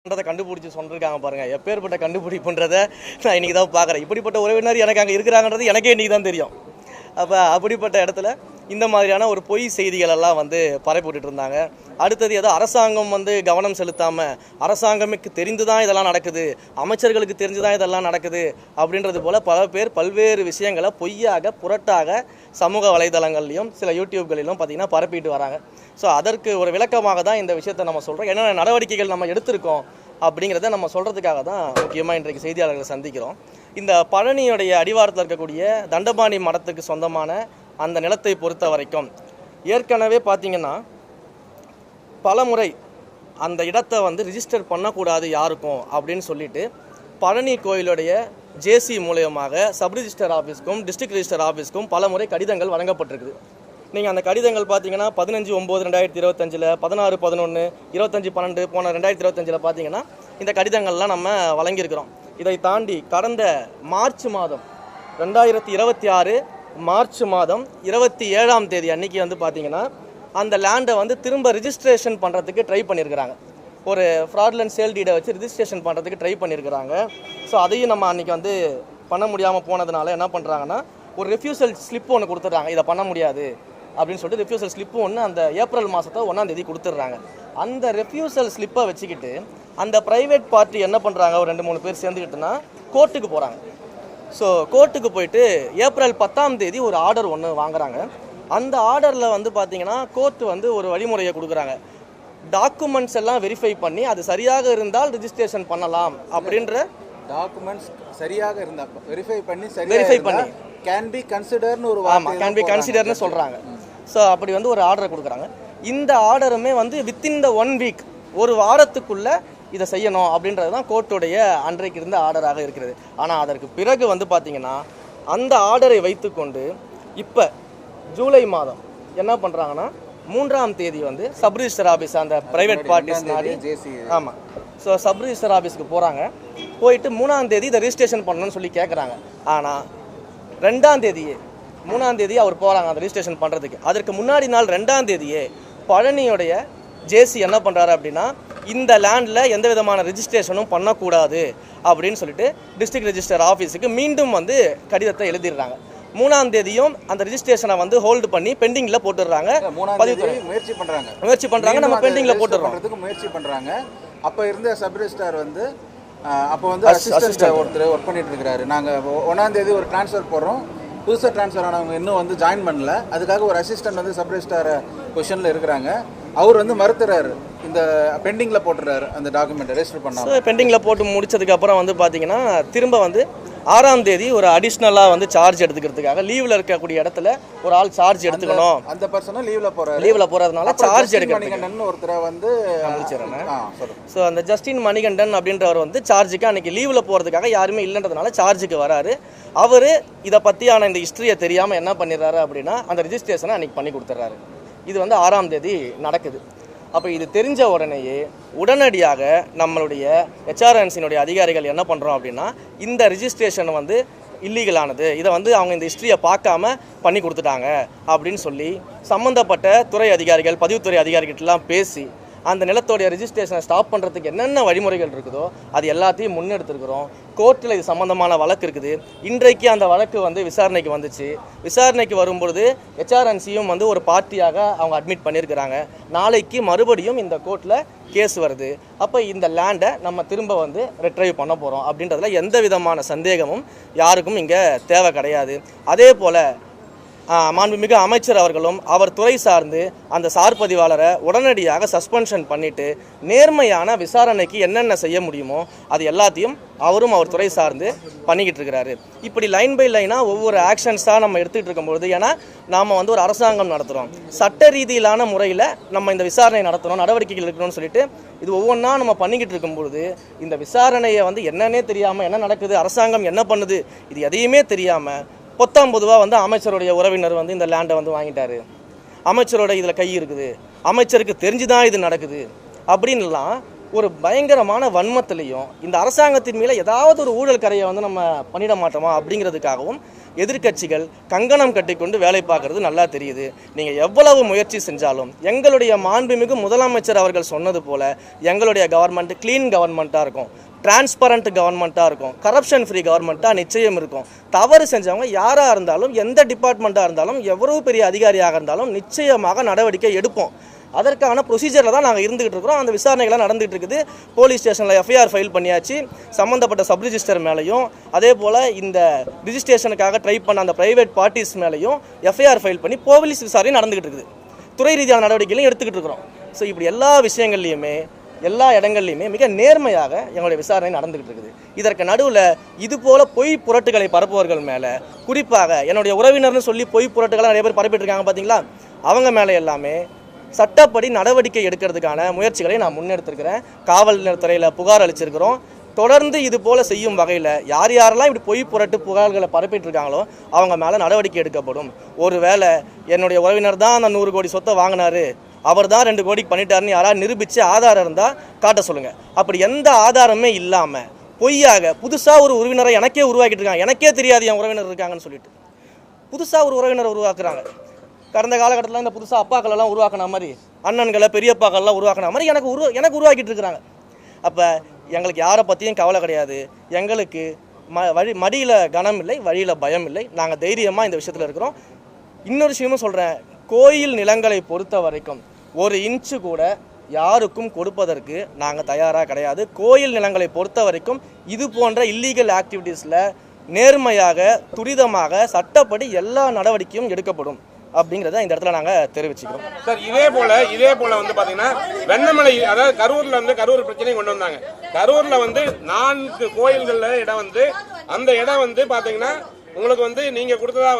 கண்டுபிடிச்சி சொல்லிருக்காங்க பாருங்க. எப்பேற்பட்ட கண்டுபிடிப்புன்றதை நான் இன்னைக்கு தான் பார்க்குறேன். இப்படிப்பட்ட உறவினர் எனக்கு அங்கே இருக்கிறாங்கன்றது எனக்கே இன்னைக்கு தான் தெரியும். அப்போ அப்படிப்பட்ட இடத்துல இந்த மாதிரியான ஒரு பொய் செய்திகள் எல்லாம் பரப்பி விட்டுட்டு இருந்தாங்க. அடுத்தது ஏதோ அரசாங்கம் கவனம் செலுத்தாமல் அரசாங்கமுக்கு தெரிந்து தான் இதெல்லாம் நடக்குது, அமைச்சர்களுக்கு தெரிஞ்சு தான் இதெல்லாம் நடக்குது அப்படின்றது போல் பல பேர் பல்வேறு விஷயங்களை பொய்யாக புரட்டாக சமூக வலைதளங்கள்லையும் சில யூடியூப்களிலும் பார்த்திங்கன்னா பரப்பிட்டு வராங்க. ஸோ அதற்கு ஒரு விளக்கமாக தான் இந்த விஷயத்தை நம்ம சொல்கிறோம். என்னென்ன நடவடிக்கைகள் நம்ம எடுத்திருக்கோம் அப்படிங்கிறத நம்ம சொல்கிறதுக்காக தான் முக்கியமாக இன்றைக்கு செய்தியாளர்களை சந்திக்கிறோம். இந்த பழனியுடைய அடிவாரத்தில் இருக்கக்கூடிய தண்டபாணி மடத்துக்கு சொந்தமான அந்த நிலத்தை பொறுத்த வரைக்கும் ஏற்கனவே பார்த்திங்கன்னா பல முறை அந்த இடத்தை ரிஜிஸ்டர் பண்ணக்கூடாது யாருக்கும் அப்படின்னு சொல்லிட்டு பழனி கோயிலுடைய ஜேசி மூலயமாக சப் ரிஜிஸ்டர் ஆஃபீஸ்க்கும் டிஸ்ட்ரிக்ட் ரிஜிஸ்டர் ஆஃபீஸ்க்கும் பல முறை கடிதங்கள் வழங்கப்பட்டிருக்குது. நீங்கள் அந்த கடிதங்கள் பார்த்தீங்கன்னா 15/9/2025, 16/11/25 போன 2025 பார்த்தீங்கன்னா இந்த கடிதங்கள்லாம் நம்ம வழங்கியிருக்கிறோம். இதை தாண்டி கடந்த மார்ச் மாதம் 2026 மார்ச் மாதம் 27ஆம் தேதி அன்னைக்கு பார்த்தீங்கன்னா அந்த லேண்டை திரும்ப ரிஜிஸ்ட்ரேஷன் பண்ணுறதுக்கு ட்ரை பண்ணியிருக்கிறாங்க. ஒரு ஃப்ராட்லண்ட் சேல் டீடை வச்சு ரிஜிஸ்ட்ரேஷன் பண்ணுறதுக்கு ட்ரை பண்ணியிருக்கிறாங்க. ஸோ அதையும் நம்ம அன்றைக்கி பண்ண முடியாமல் போனதுனால என்ன பண்ணுறாங்கன்னா ஒரு ரெஃப்யூசல் ஸ்லிப் ஒன்று கொடுத்துட்றாங்க. இதை பண்ண முடியாது அப்படின்னு சொல்லிட்டு ரெஃப்யூசல் ஸ்லிப்பு ஒன்று அந்த ஏப்ரல் மாதத்தை 1ஆம் தேதி கொடுத்துட்றாங்க. அந்த ரெஃப்யூசல் ஸ்லிப்பை வச்சுக்கிட்டு அந்த ப்ரைவேட் பார்ட்டி என்ன பண்ணுறாங்க, ஒரு 2-3 பேர் சேர்ந்துக்கிட்டுனா கோர்ட்டுக்கு போகிறாங்க. ஸோ கோர்ட்டுக்கு போயிட்டு ஏப்ரல் 10ஆம் தேதி ஒரு ஆர்டர் ஒன்று வாங்குறாங்க. அந்த ஆர்டரில் பார்த்தீங்கன்னா கோர்ட்டு ஒரு வழிமுறையை கொடுக்குறாங்க. டாக்குமெண்ட்ஸ் எல்லாம் வெரிஃபை பண்ணி அது சரியாக இருந்தால் ரிஜிஸ்ட்ரேஷன் பண்ணலாம் அப்படின்ற டாக்குமெண்ட்ஸ் சரியாக இருந்தால் வெரிஃபை பண்ணி கேன் பி கன்சிடர்னு ஒரு கேன் பி கன்சிடர்னு சொல்கிறாங்க. ஸோ அப்படி ஒரு ஆர்டரை கொடுக்குறாங்க. இந்த ஆர்டருமே வித்தின் த 1 வீக், ஒரு வாரத்துக்குள்ளே இதை செய்யணும் அப்படின்றது தான் கோர்ட்டுடைய அன்றைக்கு இருந்த ஆர்டராக இருக்கிறது. ஆனால் அதற்கு பிறகு பார்த்தீங்கன்னா அந்த ஆர்டரை வைத்துக்கொண்டு இப்போ ஜூலை மாதம் என்ன பண்ணுறாங்கன்னா 3ஆம் தேதி சப் ரிஜிஸ்டர் ஆஃபீஸ் அந்த ப்ரைவேட் பார்ட்டிஸ் நாடி ஆமாம் ஸோ சப் ரிஜிஸ்டர் ஆஃபீஸ்க்கு போகிறாங்க. போயிட்டு 3ஆம் தேதி இதை ரிஜிஸ்ட்ரேஷன் பண்ணணும்னு சொல்லி கேட்குறாங்க. ஆனால் 2ஆம் தேதியே 3ஆம் தேதி அவர் போகிறாங்க அந்த ரிஜிஸ்ட்ரேஷன் பண்ணுறதுக்கு. அதற்கு முன்னாடி நாள் 2ஆம் தேதியே பழனியுடைய ஜேசி என்ன பண்ணுறாரு அப்படின்னா இந்த லேண்டில் எந்த விதமான ரிஜிஸ்ட்ரேஷனும் பண்ணக்கூடாது அப்படின்னு சொல்லிட்டு டிஸ்ட்ரிக்ட் ரெஜிஸ்டர் ஆஃபீஸுக்கு மீண்டும் கடிதத்தை எழுதிடுறாங்க. 3ஆம் தேதியும் அந்த ரிஜிஸ்ட்ரேஷனை ஹோல்டு பண்ணி பெண்டிங்கில் போட்டுடுறாங்க. முயற்சி பண்ணுறாங்க நம்ம பெண்டிங்கில் போட்டுடுறோம் முயற்சி பண்ணுறாங்க. அப்போ இருந்த சப் ரிஜிஸ்டர் அப்போ அசிஸ்டன்ட் ஒருத்தர் ஒர்க் பண்ணிட்டு இருக்கிறாரு. நாங்கள் 1ஆம் தேதி ஒரு ட்ரான்ஸ்ஃபர் போடுறோம், புதுசாக ட்ரான்ஸ்ஃபர் ஆனவங்க இன்னும் ஜாயின் பண்ணல. அதுக்காக ஒரு அசிஸ்டன்ட் சப் ரிஜிஸ்டார் பொசிஷனில் இருக்கிறாங்க. அவர் மறுத்துறாரு, இந்த பெண்டிங்கில் போட்டுறாரு அந்த டாக்குமெண்ட் ரெஜிஸ்டர் பண்ணாங்க. பெண்டிங்கில் போட்டு முடிச்சதுக்கப்புறம் பார்த்தீங்கன்னா திரும்ப 6ஆம் தேதி ஒரு அடிஷ்னலாக சார்ஜ் எடுத்துக்கிறதுக்காக லீவில் இருக்கக்கூடிய இடத்துல ஒரு ஆள் சார்ஜ் எடுத்துக்கணும். அந்த பர்சனும் லீவில் போகிறதுனால சார்ஜ் எடுக்கணும் ஒருத்தரை ஸோ அந்த ஜஸ்டின் மணிகண்டன் அப்படின்றவர் சார்ஜுக்கு அன்றைக்கி லீவில் போகிறதுக்காக யாருமே இல்லைன்றதுனால சார்ஜுக்கு வராரு. அவர் இதை பற்றியான இந்த ஹிஸ்ட்ரியை தெரியாமல் என்ன பண்ணிடுறாரு அப்படின்னா அந்த ரிஜிஸ்ட்ரேஷனை அன்றைக்கி பண்ணி கொடுத்துட்றாரு. இது 6ஆம் தேதி நடக்குது. அப்போ இது தெரிஞ்ச உடனேயே உடனடியாக நம்மளுடைய ஹெச்ஆர்என்சியினுடைய அதிகாரிகள் என்ன பண்ணுறோம் அப்படின்னா இந்த ரிஜிஸ்ட்ரேஷன் இல்லீகலானது, இதை அவங்க இந்த ஹிஸ்ட்ரியை பார்க்காம பண்ணி கொடுத்துட்டாங்க அப்படின்னு சொல்லி சம்மந்தப்பட்ட துறை அதிகாரிகள் பதிவுத்துறை அதிகாரிகிட்டலாம் பேசி அந்த நிலத்தோடைய ரிஜிஸ்ட்ரேஷனை ஸ்டாப் பண்ணுறதுக்கு என்னென்ன வழிமுறைகள் இருக்குதோ அது எல்லாத்தையும் முன்னெடுத்துருக்குறோம். கோர்ட்டில் இது சம்மந்தமான வழக்கு இருக்குது. இன்றைக்கு அந்த வழக்கு விசாரணைக்கு வந்துச்சு. விசாரணைக்கு வரும்பொழுது ஹெச்ஆர்என்சியும் ஒரு பார்ட்டியாக அவங்க அட்மிட் பண்ணியிருக்கிறாங்க. நாளைக்கு மறுபடியும் இந்த கோர்ட்டில் கேஸ் வருது. அப்போ இந்த லேண்டை நம்ம திரும்ப ரிட்ரைவ் பண்ண போகிறோம் அப்படின்றதுல எந்த விதமான சந்தேகமும் யாருக்கும் இங்கே தேவை கிடையாது. அதே போல் மாண்புமிகு அமைச்சர் அவர்களும் அவர் துறை சார்ந்து அந்த சார் பதிவாளரை உடனடியாக சஸ்பென்ஷன் பண்ணிவிட்டு நேர்மையான விசாரணைக்கு என்னென்ன செய்ய முடியுமோ அது எல்லாத்தையும் அவரும் அவர் துறை சார்ந்து பண்ணிக்கிட்டு இருக்கிறாரு. இப்படி லைன் பை லைனாக ஒவ்வொரு ஆக்ஷன்ஸாக நம்ம எடுத்துகிட்டு இருக்கும்பொழுது, ஏன்னா நாம் ஒரு அரசாங்கம் நடத்துகிறோம், சட்ட ரீதியிலான முறையில் நம்ம இந்த விசாரணை நடத்தணும், நடவடிக்கைகள் இருக்கணும்னு சொல்லிட்டு இது ஒவ்வொன்றா நம்ம பண்ணிக்கிட்டு இருக்கும்பொழுது இந்த விசாரணையை என்னன்னே தெரியாமல் என்ன நடக்குது, அரசாங்கம் என்ன பண்ணுது, இது எதையுமே தெரியாமல் பொத்தாம்பொதுவாக அமைச்சருடைய உறவினர் இந்த லேண்டை வாங்கிட்டாரு, அமைச்சரோட இதில் கை இருக்குது, அமைச்சருக்கு தெரிஞ்சுதான் இது நடக்குது அப்படின்லாம் ஒரு பயங்கரமான வன்மத்திலையும் இந்த அரசாங்கத்தின் மேலே ஏதாவது ஒரு ஊழல் கரையை வந்து நம்ம பண்ணிட மாட்டோமா அப்படிங்கிறதுக்காகவும் எதிர்க்கட்சிகள் கங்கணம் கட்டிக்கொண்டு வேலை பார்க்கறது நல்லா தெரியுது. நீங்கள் எவ்வளவு முயற்சி செஞ்சாலும் எங்களுடைய மாண்புமிகு முதலமைச்சர் அவர்கள் சொன்னது போல் எங்களுடைய கவர்மெண்ட் க்ளீன் கவர்மெண்ட்டாக இருக்கும், டிரான்ஸ்பரண்ட் கவர்மெண்ட்டாக இருக்கும், கரப்ஷன் ஃப்ரீ கவர்மெண்ட்டாக நிச்சயம் இருக்கும். தவறு செஞ்சவங்க யாராக இருந்தாலும் எந்த டிபார்ட்மெண்ட்டாக இருந்தாலும் எவ்வளவு பெரிய அதிகாரியாக இருந்தாலும் நிச்சயமாக நடவடிக்கை எடுப்போம். அதற்கான ப்ரொசீஜரில் தான் நாங்கள் இருந்துகிட்டு இருக்கிறோம். அந்த விசாரணைகள்லாம் நடந்துகிட்டு இருக்குது. போலீஸ் ஸ்டேஷனில் எஃப்ஐஆர் ஃபைல் பண்ணியாச்சு. சம்மந்தப்பட்ட சப் ரிஜிஸ்டர் மேலேயும் அதே போல் இந்த ரிஜிஸ்ட்ரேஷனுக்காக ட்ரை பண்ண அந்த ப்ரைவேட் பார்ட்டிஸ் மேலேயும் எஃப்ஐஆர் ஃபைல் பண்ணி போலீஸ் விசாரணை நடந்துகிட்டு இருக்குது. துறை ரீதியான நடவடிக்கைகளையும் எடுத்துக்கிட்டு இருக்கிறோம். ஸோ இப்படி எல்லா விஷயங்கள்லையுமே எல்லா இடங்கள்லையுமே மிக நேர்மையாக எங்களுடைய விசாரணை நடந்துகிட்டு இருக்குது. இதற்கு நடுவில் இது போல் பொய் புரட்டுகளை பரப்புவர்கள் மேலே, குறிப்பாக என்னுடைய உறவினர்னு சொல்லி பொய் புரட்டுகளை நிறைய பேர் பரப்பிட்டு இருக்காங்க பார்த்தீங்களா, அவங்க மேலே எல்லாமே சட்டப்படி நடவடிக்கை எடுக்கிறதுக்கான முயற்சிகளை நான் முன்னெடுத்திருக்கிறேன். காவல்துறையில் புகார் அளிச்சிருக்கிறோம். தொடர்ந்து இது போல் செய்யும் வகையில் யார் யாரெல்லாம் இப்படி பொய் புரட்டு புகார்களை பரப்பிட்டு இருக்காங்களோ அவங்க மேலே நடவடிக்கை எடுக்கப்படும். ஒருவேளை என்னுடைய உறவினர் தான் அந்த 100 கோடி சொத்தை வாங்கினாரு, அவர் தான் 2 கோடிக்கு பண்ணிட்டாருன்னு யாராவது நிரூபித்து ஆதாரம் இருந்தால் காட்ட சொல்லுங்கள். அப்படி எந்த ஆதாரமே இல்லாமல் பொய்யாக புதுசாக ஒரு உறவினரை எனக்கே உருவாக்கிட்டு இருக்காங்க. எனக்கே தெரியாது என் உறவினர் இருக்காங்கன்னு சொல்லிட்டு புதுசாக ஒரு உறவினரை உருவாக்குறாங்க. கடந்த காலகட்டத்தில் இந்த புதுசாக அப்பாக்களெல்லாம் உருவாக்கின மாதிரி, அண்ணன்களை பெரியப்பாக்கள்லாம் உருவாக்கின மாதிரி எனக்கு உருவாக்கிட்டு இருக்கிறாங்க. அப்போ எங்களுக்கு யாரை பற்றியும் கவலை கிடையாது. எங்களுக்கு மடியில் கனம் இல்லை, வழியில் பயம் இல்லை. நாங்கள் தைரியமாக இந்த விஷயத்தில் இருக்கிறோம். இன்னொரு விஷயமும் சொல்கிறேன், கோயில் நிலங்களை பொறுத்த வரைக்கும் 1 இன்ச்சு கூட யாருக்கும் கொடுப்பதற்கு நாங்கள் தயாராக கிடையாது. கோயில் நிலங்களை பொறுத்த வரைக்கும் இது போன்ற இல்லீகல் ஆக்டிவிட்டீஸில் நேர்மையாக துரிதமாக சட்டப்படி எல்லா நடவடிக்கையும் எடுக்கப்படும் அப்படிங்கிறத இந்த இடத்துல நாங்கள் தெரிவிச்சுக்கிறோம். சார் இதே போல வந்து பார்த்தீங்கன்னா வெண்ணமலை, அதாவது கரூர் பிரச்சனை கொண்டு வந்தாங்க. கரூரில் 4 கோயில்களில் இடம் அந்த இடம் பார்த்தீங்கன்னா உங்களுக்கு நீங்க கொடுத்ததா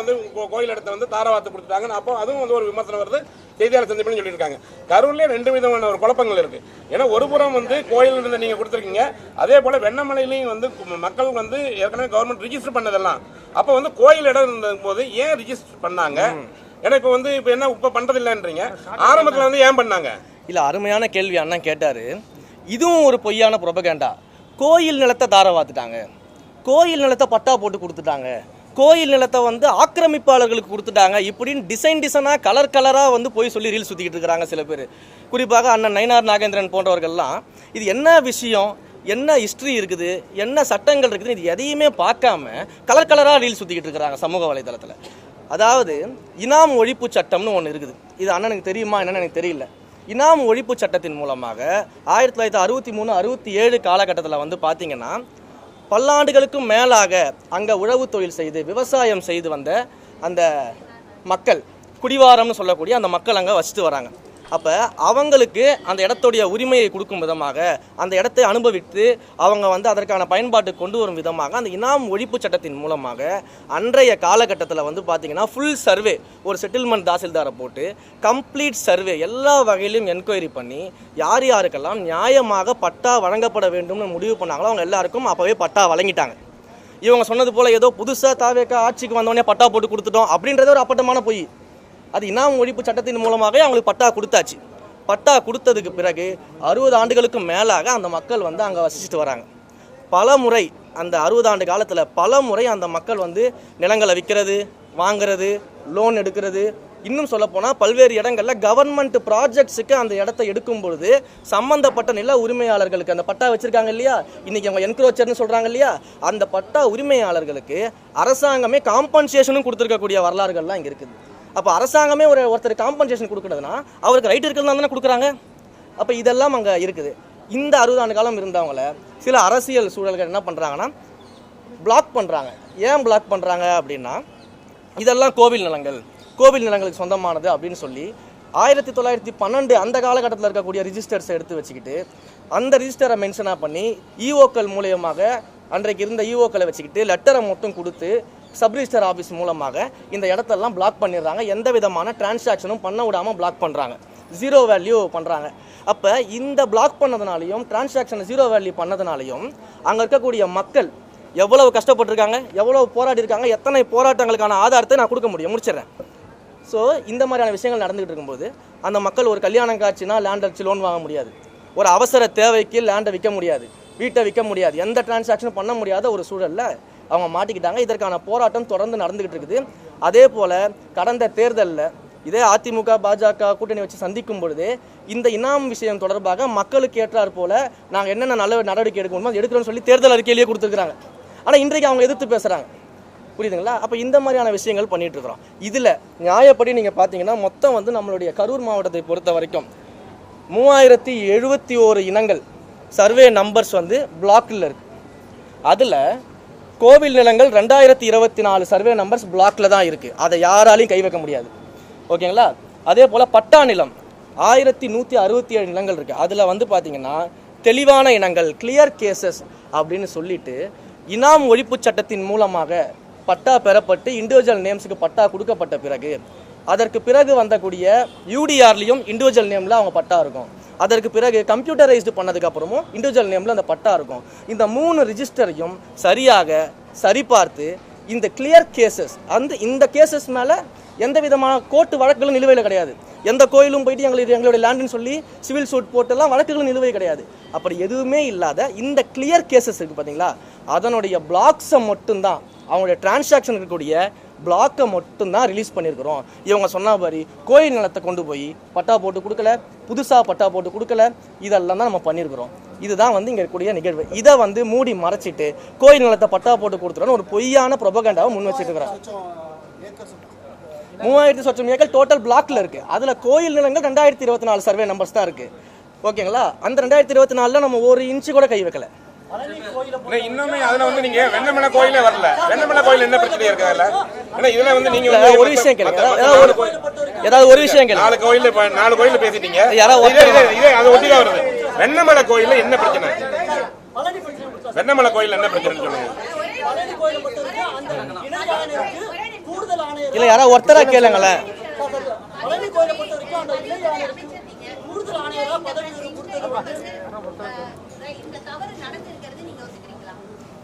கோயில் இடத்த தாரவாத்து கொடுத்துட்டாங்க. அப்போ அதுவும் ஒரு விமர்சனம் வருது, செய்தியாளர் சந்திப்புன்னு சொல்லியிருக்காங்க. கரூர்லேயே 2 விதமான ஒரு குழப்பங்கள் இருக்கு. ஏன்னா ஒரு புறம் கோயில் இருந்த நீங்க கொடுத்துருக்கீங்க, அதே போல வெண்ணமலையிலையும் மக்கள் ஏற்கனவே கவர்மெண்ட் ரிஜிஸ்டர் பண்ணதெல்லாம் அப்போ கோயில் இடம் இருந்த போது ஏன் ரிஜிஸ்டர் பண்ணாங்க? ஏன்னா இப்போ என்ன பண்றது இல்லைன்றீங்க, ஆரம்பத்தில் ஏன் பண்ணாங்க? இல்ல, அருமையான கேள்வி அண்ணன் கேட்டாரு. இதுவும் ஒரு பொய்யான புரோபகண்டா. கோயில் நிலத்தை தாரவாத்துட்டாங்க, கோயில் நிலத்தை பட்டா போட்டு கொடுத்துட்டாங்க, கோயில் நிலத்தை ஆக்கிரமிப்பாளர்களுக்கு கொடுத்துட்டாங்க, இப்படின்னு டிசைனாக கலராக போய் சொல்லி ரீல் சுற்றிக்கிட்டு இருக்கிறாங்க சில பேர். குறிப்பாக அண்ணன் நயினார் நாகேந்திரன் போன்றவர்கள்லாம் இது என்ன விஷயம், என்ன ஹிஸ்ட்ரி இருக்குது, என்ன சட்டங்கள் இருக்குது, இது எதையுமே பார்க்காம கலராக ரீல் சுற்றிக்கிட்டு இருக்கிறாங்க சமூக வலைதளத்தில். அதாவது இனாம் ஒழிப்பு சட்டம்னு ஒன்று இருக்குது. இது அண்ணனுக்கு தெரியுமா என்னன்னு எனக்கு தெரியல. இனாம் ஒழிப்பு சட்டத்தின் மூலமாக 1963-67 காலகட்டத்தில் பார்த்தீங்கன்னா பல்லாண்டுகளுக்கும் மேலாக அங்கே உழவு தொழில் செய்து விவசாயம் செய்து வந்த அந்த மக்கள், குடிவாரம்னு சொல்லக்கூடிய அந்த மக்கள் அங்கே வசித்து வராங்க. அப்போ அவங்களுக்கு அந்த இடத்துடைய உரிமையை கொடுக்கும் விதமாக, அந்த இடத்தை அனுபவித்து அவங்க அதற்கான பயன்பாட்டு கொண்டு வரும் விதமாக அந்த இனாம் ஒழிப்பு சட்டத்தின் மூலமாக அன்றைய காலகட்டத்தில் பார்த்தீங்கன்னா ஃபுல் சர்வே, ஒரு செட்டில்மெண்ட் தாசில்தாரை போட்டு கம்ப்ளீட் சர்வே எல்லா வகையிலும் என்கொயரி பண்ணி யார் யாருக்கெல்லாம் நியாயமாக பட்டா வழங்கப்பட வேண்டும்னு முடிவு பண்ணாங்களோ அவங்க எல்லாருக்கும் அப்போவே பட்டா வழங்கிட்டாங்க. இவங்க சொன்னது போல் ஏதோ புதுசாக தாவேக்கா ஆட்சிக்கு வந்தோடனே பட்டா போட்டு கொடுத்துட்டோம் அப்படின்றது ஒரு அப்பட்டமான பொய். அது இனாம் ஒழிப்பு சட்டத்தின் மூலமாகவே அவங்களுக்கு பட்டா கொடுத்தாச்சு. பட்டா கொடுத்ததுக்கு பிறகு 60 ஆண்டுகளுக்கு மேலாக அந்த மக்கள் அங்கே வசிச்சுட்டு வராங்க. பல முறை அந்த 60 ஆண்டு காலத்தில் பல முறை அந்த மக்கள் நிலங்களை விற்கிறது, வாங்கிறது, லோன் எடுக்கிறது, இன்னும் சொல்லப்போனால் பல்வேறு இடங்களில் கவர்மெண்ட் ப்ராஜெக்ட்ஸுக்கு அந்த இடத்த எடுக்கும் பொழுது சம்மந்தப்பட்ட நில உரிமையாளர்களுக்கு அந்த பட்டா வச்சுருக்காங்க இல்லையா, இன்றைக்கி அவங்க என்க்ரோச்சர்னு சொல்கிறாங்க இல்லையா, அந்த பட்டா உரிமையாளர்களுக்கு அரசாங்கமே காம்பன்சேஷனும் கொடுத்துருக்கக்கூடிய வரலாறுகள்லாம் இங்கே இருக்குது. அப்போ அரசாங்கமே ஒருத்தர் காம்பன்சேஷன் கொடுக்குறதுனா அவருக்கு ரைட் இருக்கிறதா தானே கொடுக்குறாங்க. அப்போ இதெல்லாம் அங்கே இருக்குது. இந்த 60 ஆண்டு காலம் இருந்தவங்கள சில அரசியல் சூழல்கள் என்ன பண்ணுறாங்கன்னா பிளாக் பண்ணுறாங்க. ஏன் பிளாக் பண்ணுறாங்க அப்படின்னா, இதெல்லாம் கோவில் நிலங்கள், கோவில் நிலங்களுக்கு சொந்தமானது அப்படின்னு சொல்லி 1912 அந்த காலகட்டத்தில் இருக்கக்கூடிய ரிஜிஸ்டர்ஸை எடுத்து வச்சுக்கிட்டு அந்த ரிஜிஸ்டரை மென்ஷனாக பண்ணி இஓக்கள் மூலியமாக அன்றைக்கு இருந்த இஓக்களை வச்சுக்கிட்டு லெட்டரை மட்டும் கொடுத்து சப் ரிஜிஸ்டர் ஆஃபீஸ் மூலமாக இந்த இடத்தெல்லாம் பிளாக் பண்ணிடுறாங்க. எந்த விதமான டிரான்சாக்ஷனும் பண்ண விடாமல் பிளாக் பண்ணுறாங்க, ஜீரோ வேல்யூ பண்ணுறாங்க. அப்போ இந்த பிளாக் பண்ணதுனாலையும் டிரான்சாக்ஷனை ஜீரோ வேல்யூ பண்ணதுனாலையும் அங்கே இருக்கக்கூடிய மக்கள் எவ்வளவு கஷ்டப்பட்டுருக்காங்க, எவ்வளவு போராடி இருக்காங்க, எத்தனை போராட்டங்களுக்கான ஆதாரத்தை நான் கொடுக்க முடியும், முடிச்சிடுறேன். ஸோ இந்த மாதிரியான விஷயங்கள் நடந்துகிட்டு இருக்கும்போது அந்த மக்கள் ஒரு கல்யாணம் காட்சினா லேண்ட் அடிச்சு லோன் வாங்க முடியாது, ஒரு அவசர தேவைக்கு லேண்டை விற்க முடியாது, வீட்டை விற்க முடியாது, எந்த டிரான்சாக்ஷனும் பண்ண முடியாத ஒரு சூழலில் அவங்க மாட்டிக்கிட்டாங்க. இதற்கான போராட்டம் தொடர்ந்து நடந்துகிட்டு இருக்குது. அதே போல் கடந்த தேர்தலில் இதே அதிமுக பாஜக கூட்டணி வச்சு சந்திக்கும் பொழுது இந்த இனாம் விஷயம் தொடர்பாக மக்களுக்கு ஏற்றார் போல நாங்கள் என்னென்ன நல்ல நடவடிக்கை எடுக்கணுமோ எடுக்கிறோம்னு சொல்லி தேர்தல் அறிக்கையிலேயே கொடுத்துருக்காங்க. ஆனால் இன்றைக்கு அவங்க எதிர்த்து பேசுகிறாங்க. புரியுதுங்களா? அப்போ இந்த மாதிரியான விஷயங்கள் பண்ணிட்டு இருக்கிறோம். இதில் நியாயப்படி நீங்கள் பார்த்தீங்கன்னா மொத்தம் வந்து நம்மளுடைய கரூர் மாவட்டத்தை பொறுத்த வரைக்கும் 3071 இனங்கள் சர்வே நம்பர்ஸ் வந்து பிளாக்கில் இருக்குது. அதில் கோவில் நிலங்கள் 2024 சர்வே நம்பர்ஸ் பிளாக்கில் தான் இருக்குது. அதை யாராலையும் கை வைக்க முடியாது. ஓகேங்களா? அதே போல் பட்டா நிலம் 1167 நிலங்கள் இருக்குது. அதில் வந்து பார்த்தீங்கன்னா தெளிவான இனங்கள் கிளியர் கேசஸ் அப்படின்னு சொல்லிட்டு இனாம் ஒழிப்பு சட்டத்தின் மூலமாக பட்டா பெறப்பட்டு இண்டிவிஜுவல் நேம்ஸுக்கு பட்டா கொடுக்கப்பட்ட பிறகு அதற்கு பிறகு வந்தக்கூடிய யூடிஆர்லையும் இண்டிவிஜுவல் நேமில் அவங்க பட்டா இருக்கும். அதற்கு பிறகு கம்ப்யூட்டரைஸ்டு பண்ணதுக்கப்புறமும் இண்டிவிஜுவல் நேமில் அந்த பட்டா இருக்கும். இந்த 3 ரிஜிஸ்டரையும் சரியாக சரிபார்த்து இந்த கிளியர் கேசஸ் இந்த கேசஸ் மேலே எந்த விதமான கோர்ட்டு வழக்குகளும் நிலுவையில் கிடையாது. எந்த கோயிலும் போயிட்டு எங்களுடைய லேண்டுன்னு சொல்லி சிவில் சூட் போட்டெல்லாம் வழக்குகளும் நிலுவை கிடையாது. அப்படி எதுவுமே இல்லாத இந்த கிளியர் கேசஸ் இருக்குது பார்த்தீங்களா, அதனுடைய பிளாக்ஸை மட்டும்தான் அவங்களுடைய டிரான்சாக்ஷன் இருக்கக்கூடிய பிளாக்கை மட்டும்தான் ரிலீஸ் பண்ணியிருக்கிறோம். இவங்க சொன்ன மாதிரி கோயில் நிலத்தை கொண்டு போய் பட்டா போட்டு கொடுக்கல, புதுசாக பட்டா போட்டு கொடுக்கல, இதெல்லாம் தான் நம்ம பண்ணியிருக்கிறோம். இதுதான் வந்து இங்கே இருக்கக்கூடிய நிகழ்வு. இதை வந்து மூடி மறைச்சிட்டு கோயில் நிலத்தை பட்டா போட்டு கொடுத்துறோன்னு ஒரு பொய்யான ப்ரொபகண்டாவை முன் வச்சுட்டு இருக்கிறாங்க. 3000 சொச்சம் ஏக்கர் டோட்டல் பிளாக்ல இருக்கு. அதுல கோயில் நிலங்கள் 2024 சர்வே நம்பர்ஸ் தான் இருக்கு. ஓகேங்களா? அந்த 2024 நம்ம ஒரு இன்ச்சு கூட கை வைக்கல. இன்னுமே அதுல வந்து நீங்க வெண்ணமலை கோயிலே வரல. வெண்ணமலை கோயில் என்ன பிரச்சனை இருக்கு அதுல? ஏன்னா இதுல வந்து நீங்க ஒரு விஷயம் கேளுங்க, ஏதாவது ஒரு விஷயம் கேளுங்க. 4 கோயில்ல பேசிட்டீங்க. இதே அது ஒட்டி தான் வருது. வெண்ணமலை கோயில்ல என்ன பிரச்சனை? வெண்ணமலை கோயில்ல என்ன பிரச்சனைன்னு சொல்லுங்க. இல்ல யாராவது ஒருத்தரா கேளுங்களேன்.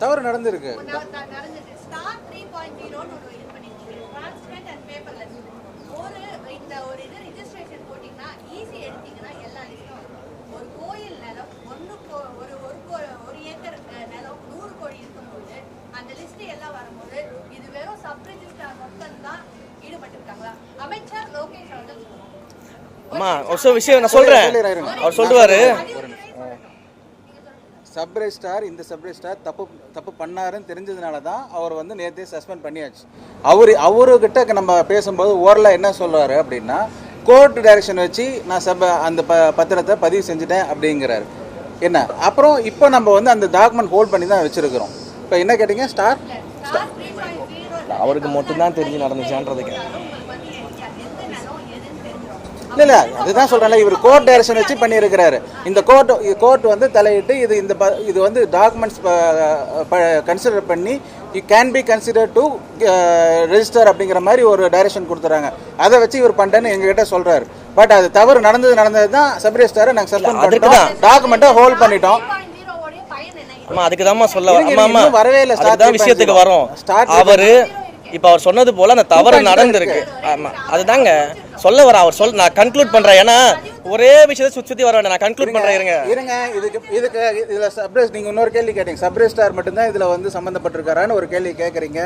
தவறு நடந்திருக்கு. அம்மா ஒரு விஷயம் நான் சொல்றேன், அவர் சொல்லுவாரு. சப் ரெஜிஸ்ட்ரார் இந்த சப் ரெஜிஸ்ட்ரார் தப்பு பண்ணாருன்னு தெரிஞ்சதுனால தான் அவர் வந்து நேற்றே சஸ்பெண்ட் பண்ணியாச்சு. அவர்கிட்ட நம்ம பேசும்போது ஓரலாக என்ன சொல்றாரு அப்படின்னா, கோர்ட் டைரக்ஷன் வச்சு நான் அந்த பத்திரத்தை பதிவு செஞ்சுட்டேன் அப்படிங்கிறாரு. என்ன அப்புறம் இப்போ நம்ம வந்து அந்த டாக்குமெண்ட் ஹோல்ட் பண்ணி தான் வச்சிருக்கிறோம். இப்போ என்ன கேட்டீங்க? ஸ்டார் அவருக்கு மட்டும்தான் தெரிஞ்சு நடந்துச்சான்றதுக்கு இல்ல அதுதான் சொல்றேன்ல, இவர் கோர்ட் டைரக்ஷன் வச்சு பண்ணியிருக்கிறாரு. இந்த கோர்ட் வந்து தலையிட்டு இது வந்து டாக்குமெண்ட்ஸ் கன்சிடர் பண்ணி you can be consider to register அப்படிங்கிற மாதிரி ஒரு டைரக்ஷன் கொடுத்துறாங்க. அதை வச்சு இவர் பண்ணிட்டேன்னு எங்ககிட்ட சொல்றாரு. பட் அது தவறு நடந்தது தான் சப் ரெஜிஸ்ட்ராரை நாங்கள் சஸ்பெண்ட் பண்ணிட்டோம், டாக்குமெண்ட்டை ஹோல்ட் பண்ணிட்டோம். அதுக்கு தான் சொல்ல வரவே இல்லை. விஷயத்துக்கு வரும். அவரு இப்ப அவர் சொன்னது போல அந்த தவறு நடந்திருக்கு. ஆமா அதுதாங்க சொல்ல வர. அவர் நான் கன்க்ளூட் பண்றேன். ஏன்னா ஒரே விஷயத்தை சுத்தி வர வேண்டாம். நான் கன்க்ளூட் பண்றேன். இருங்க இதுக்கு இதுல சப்ரெஸ் நீங்க இன்னொரு கேள்வி கேட்டீங்க. சப்ரெஸ்டார் மட்டும்தான் இதுல வந்து சம்பந்தப்பட்டிருக்காரான்னு ஒரு கேள்வி கேட்கறீங்க.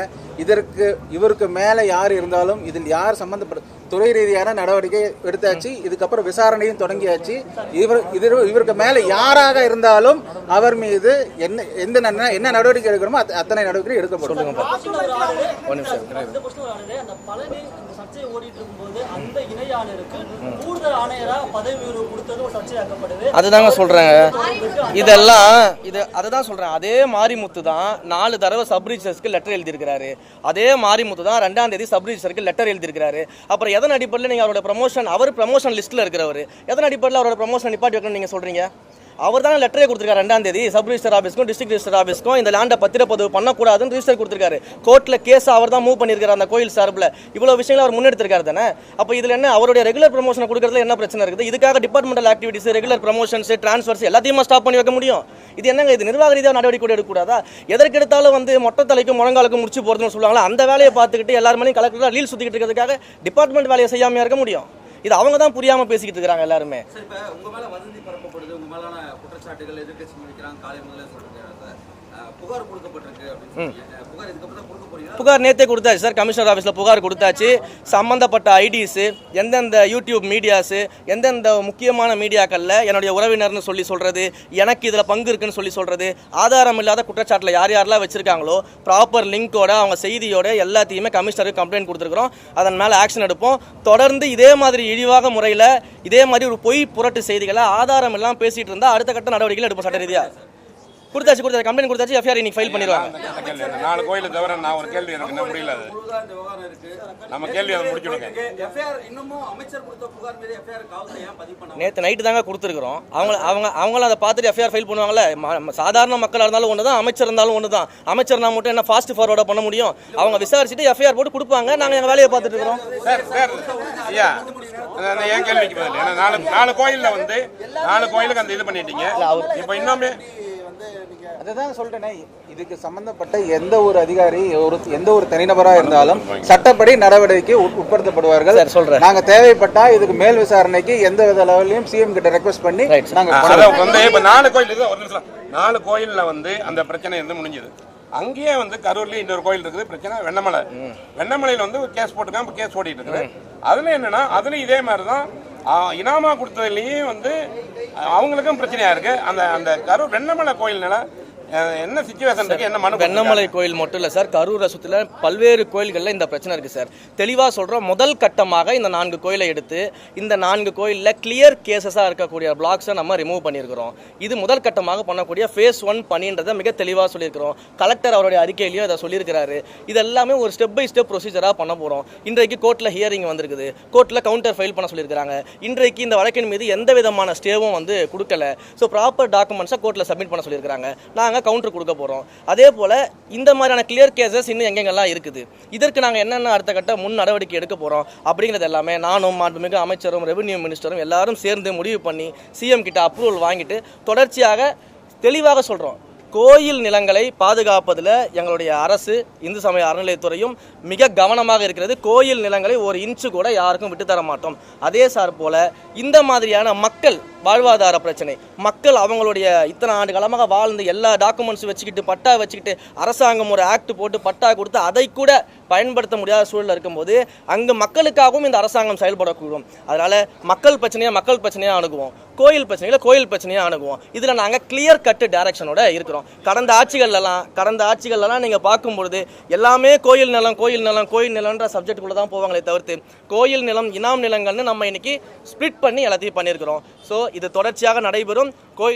இவருக்கு மேல யார் இருந்தாலும் இதில் யார் சம்பந்தப்பட்ட துறை ரீதியான நடவடிக்கை எடுத்தாச்சு. இதுக்கப்புறம் விசாரணையும் தொடங்கியாச்சு. இவருக்கு மேல யாராக இருந்தாலும் அவர் மீது என்ன நடவடிக்கை எடுக்கணுமோ அத்தனை நடவடிக்கை எடுக்கப்படும். அதுதாங்க சொல்றேன். அதுதான் சொல்றேன். அதே மாரிமுத்து தான் 4 தடவை சப் ரிஜிஸ்டருக்கு லெட்டர் எழுதியிருக்கிறாரு. அதே மாரிமுத்து தான் 2ஆம் தேதி சப் ரிஜிஸ்டருக்கு லெட்டர் எழுதியிருக்கிறாரு. அப்புறம் எதன் அடிப்படையில் நீங்க அவரோட ப்ரமோஷன், அவர் ப்ரமோஷன் லிஸ்ட்ல இருக்கிறவர், எதன் அடிப்படையில் அவரோட ப்ரமோஷன் நிப்பாட்டி வைக்கணும்னு நீங்க சொல்றீங்க? அவர் தான் லெட்டரே கொடுத்துருக்காரு 2ஆம் தேதி சப் ரிஜிஸ்டர் ஆஃபீஸ்க்கும் டிஸ்ட்ரிக்ட் ரிஜிஸ்டர் ஆஃபீஸ்க்கும் இந்த லேண்டை பத்திரப்பதிவு பண்ணக்கூடாதுன்னு ரிஜிஸ்டர் கொடுத்துருக்காரு. கோர்ட்டில் கேஸ் அவர் தான் மூவ் பண்ணியிருக்காரு. அந்த கோயில் சார்பில் இவ்வளோ விஷயங்கள் அவர் முன்னெடுத்திருக்காரு தானே. அப்போ இதில் என்ன அவருடைய ரெகுலர் ப்ரமோஷன் கொடுக்கறதுல என்ன பிரச்சனை இருக்குது? இதுக்காக departmental activities, regular promotions, transfers எல்லாத்தையுமே ஸ்டாப் பண்ணி வைக்க முடியும். இது என்னங்க? இது நிர்வாக ரீதியாக நடவடிக்கை எடுக்கக்கூடாதா? எதற்கெடுத்தாலும் வந்து மொட்டை தலைக்கும் முழங்காலுக்கும் முடிச்சு போகிறதுன்னு சொல்லுவாங்களா, அந்த வேலையை பார்த்துக்கிட்டு எல்லாருமே கலெக்டராக லீல் சுற்றிக்கிட்டு இருக்கிறதுக்காக டிபார்ட்மெண்ட் வேலையை செய்யாமையாக இருக்க முடியும்? இது அவங்க தான் புரியாமல் பேசிக்கிட்டு இருக்கிறாங்க எல்லாருமே. சார், இப்போ உங்க மேல வதந்தி பரப்பப்படுது, உங்க மேலான குற்றச்சாட்டுகள் எதிர்க்கட்சி முடிக்கிறாங்க, காலை முதல்ல சொல்றாங்க, புகார் கொடுக்கப்பட்டிருக்கு அப்படின்னு சொல்றீங்க. புகார் இதுக்கப்புறம் தான் கொடுக்க போறீங்க? புகார் நேற்றே கொடுத்தாச்சு சார், கமிஷனர் ஆஃபீஸில் புகார் கொடுத்தாச்சு. சம்மந்தப்பட்ட ஐடிஸு, எந்தெந்த யூடியூப் மீடியாஸு, எந்தெந்த முக்கியமான மீடியாக்களில் என்னுடைய உறவினர்னு சொல்கிறது, எனக்கு இதில் பங்கு இருக்குன்னு சொல்கிறது, ஆதாரம் இல்லாத குற்றச்சாட்டில் யார் யாரெல்லாம் வச்சுருக்காங்களோ ப்ராப்பர் லிங்கோட அவங்க செய்தியோட எல்லாத்தையுமே கமிஷனருக்கு கம்ப்ளைண்ட் கொடுத்துருக்குறோம். அதன் மேலே ஆக்ஷன் எடுப்போம். தொடர்ந்து இதே மாதிரி இழிவாக முறையில் இதே மாதிரி ஒரு பொய் புரட்டு செய்திகளை ஆதாரம் எல்லாம் பேசிகிட்டு இருந்தால் அடுத்த கட்ட நடவடிக்கைகள் எடுப்போம். சட்ட ரீதியாக கொடுத்தாச்சு, கம்ப்ளைண்ட் கொடுத்தாச்சு, எஃப்ஐஆர் இன்னைக்கு ஃபைல் பண்ணிடுவாங்க. 4 கோயிலை தவிர நான் ஒரு கேள்வி எனக்கு என்ன முடியல, அது நம்ம கேள்வி அதை முடிச்சுடுங்க. நேற்று நைட்டு தாங்க கொடுத்துருக்குறோம். அவங்களும் அதை பார்த்துட்டு எஃப்ஐஆர் ஃபைல் பண்ணுவாங்கல்ல. சாதாரண மக்களாக இருந்தாலும் ஒன்று தான், அமைச்சர் இருந்தாலும் ஒன்று தான். அமைச்சர் நான் மட்டும் என்ன ஃபாஸ்ட் ஃபார்வர்டாக பண்ண முடியும்? அவங்க விசாரிச்சுட்டு எஃப்ஐஆர் போட்டு கொடுப்பாங்க. நாங்கள் எங்கள் வேலையை பார்த்துட்டு இருக்கிறோம். சார் ஐயா, என் கேள்விக்கு பதில், ஏன்னா 4 கோயிலில் வந்து 4 கோயிலுக்கு அந்த இது பண்ணிட்டீங்க. இப்போ இன்னுமே அதுதான் சொல்றேனே, இதுக்கு சம்பந்தப்பட்ட எந்த ஒரு அதிகாரி, எந்த ஒரு தனிநபராக இருந்தாலும் சட்டப்படி நடவடிக்கை உட்படுத்தப்படுவார்கள். நாங்க தேவைப்பட்டா இதுக்கு மேல் விசாரணைக்கு எந்த வித லெவலையும் சிஎம் கிட்ட ரெக்வஸ்ட் பண்ணி நாங்க வந்து இப்ப 4 கோயில், ஒரு நிமிஷம், 4 கோயில்ல வந்து அந்த பிரச்சனை வந்து முடிஞ்சது. அங்கேயே வந்து கரூர்லயும் இன்னொரு கோயில் இருக்குது பிரச்சனை, வெண்ணமலையில வந்து கேஸ் போட்டுக்காம கேஸ் ஓடிட்டு இருக்குது. அதுல என்னன்னா, அதுல இதே மாதிரிதான் இனாமா கொடுத்ததுலயும் வந்து அவங்களுக்கும் பிரச்சனையா இருக்கு. அந்த கரூர் வெண்ணமலை கோயில்னால என்ன சிச்சுவேஷன் இருக்கு, என்ன மனு? வெண்ணமலை கோயில் மட்டும் இல்லை சார், கரூர் சுற்றில பல்வேறு கோயில்களில் இந்த பிரச்சனை இருக்குது சார். தெளிவாக சொல்கிறோம், முதல் கட்டமாக இந்த 4 கோயிலை எடுத்து இந்த 4 கோயிலில் கிளியர் கேசஸாக இருக்கக்கூடிய பிளாக்ஸை நம்ம ரிமூவ் பண்ணியிருக்கிறோம். இது முதல் கட்டமாக பண்ணக்கூடிய ஃபேஸ் 1 பணின்றதை மிக தெளிவாக சொல்லியிருக்கிறோம். கலெக்டர் அவருடைய அறிக்கையிலையும் அதை சொல்லியிருக்கிறாரு. இது எல்லாமே ஒரு ஸ்டெப் பை ஸ்டெப் ப்ரொசீஜராக பண்ண போகிறோம். இன்றைக்கு கோர்ட்டில் ஹியரிங் வந்திருக்குது, கோர்ட்டில் கவுண்டர் ஃபைல் பண்ண சொல்லியிருக்காங்க. இன்றைக்கு இந்த வழக்கின் மீது எந்த விதமான ஸ்டேவும் வந்து கொடுக்கல. ஸோ ப்ராப்பர் டாக்குமெண்ட்ஸை கோர்ட்டில் சப்மிட் பண்ண சொல்லியிருக்காங்க. நாங்கள் கவுண்டர் கொடுக்க போகிறோம். அதே போல் இந்த மாதிரியான கிளியர் கேசஸ் இன்னும் எங்கெங்கெல்லாம் இருக்குது, இதற்கு நாங்கள் என்னென்ன அடுத்த கட்ட முன் நடவடிக்கை எடுக்க போகிறோம் அப்படிங்கிறது எல்லாமே நானும் மாண்புமிகு அமைச்சரும் ரெவென்யூ மினிஸ்டரும் எல்லாரும் சேர்ந்து முடிவு பண்ணி சிஎம் கிட்ட அப்ரூவல் வாங்கிட்டு தொடர்ச்சியாக தெளிவாக சொல்கிறோம். கோயில் நிலங்களை பாதுகாப்பதில் எங்களுடைய அரசு, இந்து சமய அறநிலையத்துறையும் மிக கவனமாக இருக்கிறது. கோயில் நிலங்களை ஒரு இன்ச்சு கூட யாருக்கும் விட்டுத்தர மாட்டோம். அதே சார் போல் இந்த மாதிரியான மக்கள் வாழ்வாதார பிரச்சனை, மக்கள் அவங்களுடைய இத்தனை ஆண்டு காலமாக வாழ்ந்து எல்லா டாக்குமெண்ட்ஸும் வச்சுக்கிட்டு பட்டா வச்சுக்கிட்டு அரசாங்கம் ஒரு ஆக்ட் போட்டு பட்டா கொடுத்து அதை கூட பயன்படுத்த முடியாத சூழலில் இருக்கும்போது அங்கு மக்களுக்காகவும் இந்த அரசாங்கம் செயல்படக்கூடும். அதனால் மக்கள் பிரச்சனையாக அணுகுவோம், கோயில் பிரச்சனையாக அணுகுவோம். இதில் நாங்கள் கிளியர் கட்டு டைரக்ஷனோட இருக்கிறோம். கடந்த ஆட்சிகள்லாம் நீங்கள் பார்க்கும்பொழுது எல்லாமே கோயில் நிலம்ன்ற சப்ஜெக்டுக்குள்ளே தான் போவாங்களே தவிர்த்து கோயில் நிலம், இனாம் நிலங்கள்னு நம்ம இன்னைக்கு ஸ்பிளிட் பண்ணி எல்லாத்தையும் பண்ணியிருக்கிறோம். ஸோ இது தொடர்ச்சியாக நடைபெறும். கோயில்